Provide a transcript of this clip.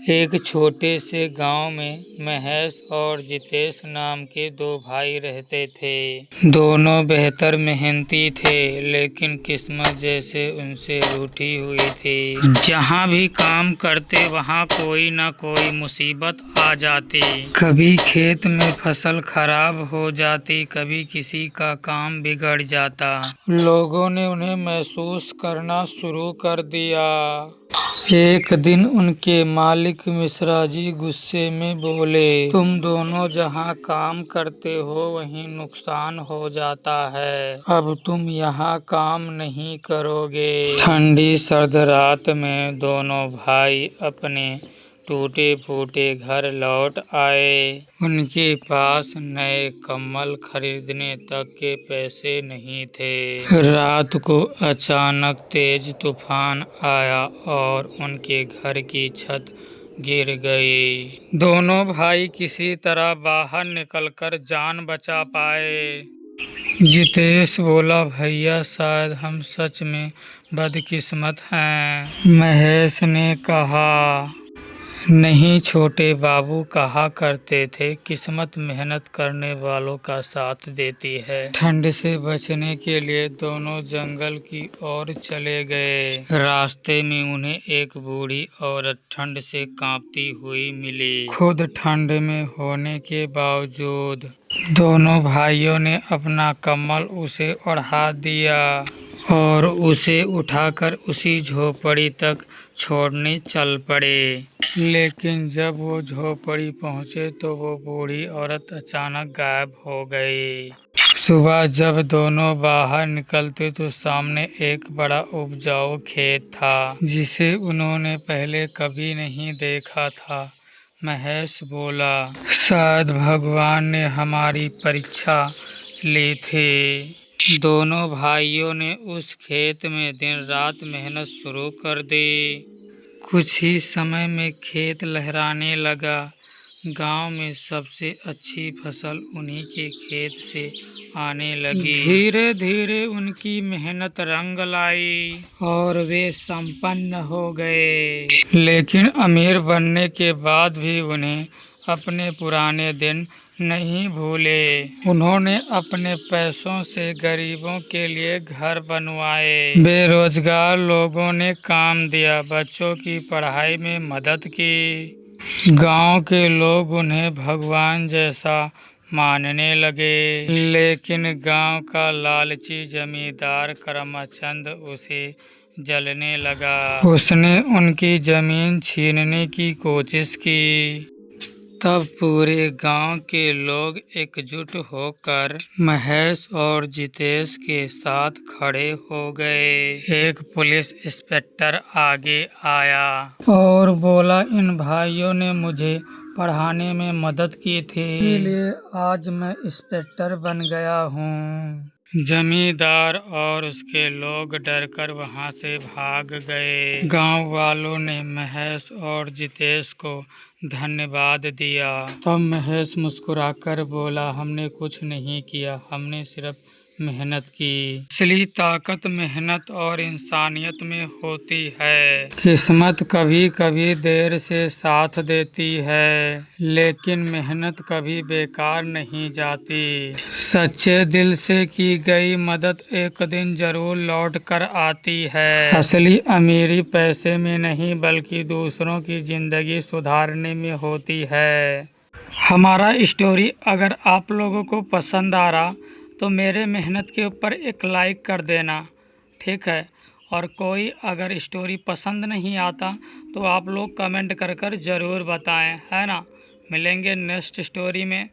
एक छोटे से गांव में महेश और जितेश नाम के दो भाई रहते थे। दोनों बेहतर मेहनती थे, लेकिन किस्मत जैसे उनसे रूठी हुई थी। जहां भी काम करते वहां कोई न कोई मुसीबत आ जाती। कभी खेत में फसल खराब हो जाती, कभी किसी का काम बिगड़ जाता। लोगों ने उन्हें महसूस करना शुरू कर दिया। एक दिन उनके मालिक मिश्रा जी गुस्से में बोले, तुम दोनों जहाँ काम करते हो वहीं नुकसान हो जाता है। अब तुम यहाँ काम नहीं करोगे। ठंडी सर्द रात में दोनों भाई अपने टूटे फूटे घर लौट आए। उनके पास नए कंबल खरीदने तक के पैसे नहीं थे। रात को अचानक तेज तूफान आया और उनके घर की छत गिर गई। दोनों भाई किसी तरह बाहर निकलकर जान बचा पाए। जितेश बोला, भैया शायद हम सच में बदकिस्मत हैं। महेश ने कहा, नहीं छोटे बाबू कहा करते थे, किस्मत मेहनत करने वालों का साथ देती है। ठंड से बचने के लिए दोनों जंगल की ओर चले गए। रास्ते में उन्हें एक बूढ़ी औरत ठंड से कांपती हुई मिली। खुद ठंड में होने के बावजूद दोनों भाइयों ने अपना कंबल उसे ओढ़ा दिया और उसे उठाकर उसी झोपड़ी तक छोड़ने चल पड़े। लेकिन जब वो झोपड़ी पहुंचे तो वो बूढ़ी औरत अचानक गायब हो गई। सुबह जब दोनों बाहर निकलते तो सामने एक बड़ा उपजाऊ खेत था, जिसे उन्होंने पहले कभी नहीं देखा था। महेश बोला, शायद भगवान ने हमारी परीक्षा ली थी। दोनों भाइयों ने उस खेत में दिन रात मेहनत शुरू कर दी। कुछ ही समय में खेत लहराने लगा। गांव में सबसे अच्छी फसल उन्हीं के खेत से आने लगी। धीरे धीरे उनकी मेहनत रंग लाई और वे संपन्न हो गए। लेकिन अमीर बनने के बाद भी उन्हें अपने पुराने दिन नहीं भूले। उन्होंने अपने पैसों से गरीबों के लिए घर बनवाए। बेरोजगार लोगों ने काम दिया, बच्चों की पढ़ाई में मदद की। गांव के लोग उन्हें भगवान जैसा मानने लगे। लेकिन गांव का लालची जमींदार करमचंद उसे जलने लगा। उसने उनकी जमीन छीनने की कोशिश की। तब पूरे गांव के लोग एकजुट होकर महेश और जितेश के साथ खड़े हो गए। एक पुलिस इंस्पेक्टर आगे आया और बोला, इन भाइयों ने मुझे पढ़ाने में मदद की थी, इसलिए आज मैं इंस्पेक्टर बन गया हूँ। जमींदार और उसके लोग डरकर वहां से भाग गए। गांव वालों ने महेश और जितेश को धन्यवाद दिया। तब महेश मुस्कुराकर बोला, हमने कुछ नहीं किया, हमने सिर्फ मेहनत की। असली ताकत मेहनत और इंसानियत में होती है। किस्मत कभी कभी देर से साथ देती है, लेकिन मेहनत कभी बेकार नहीं जाती। सच्चे दिल से की गई मदद एक दिन जरूर लौट कर आती है। असली अमीरी पैसे में नहीं, बल्कि दूसरों की जिंदगी सुधारने में होती है। हमारा स्टोरी अगर आप लोगों को पसंद आ रहा तो मेरे मेहनत के ऊपर एक लाइक कर देना, ठीक है। और कोई अगर स्टोरी पसंद नहीं आता तो आप लोग कमेंट कर ज़रूर बताएं, है ना। मिलेंगे नेक्स्ट स्टोरी में।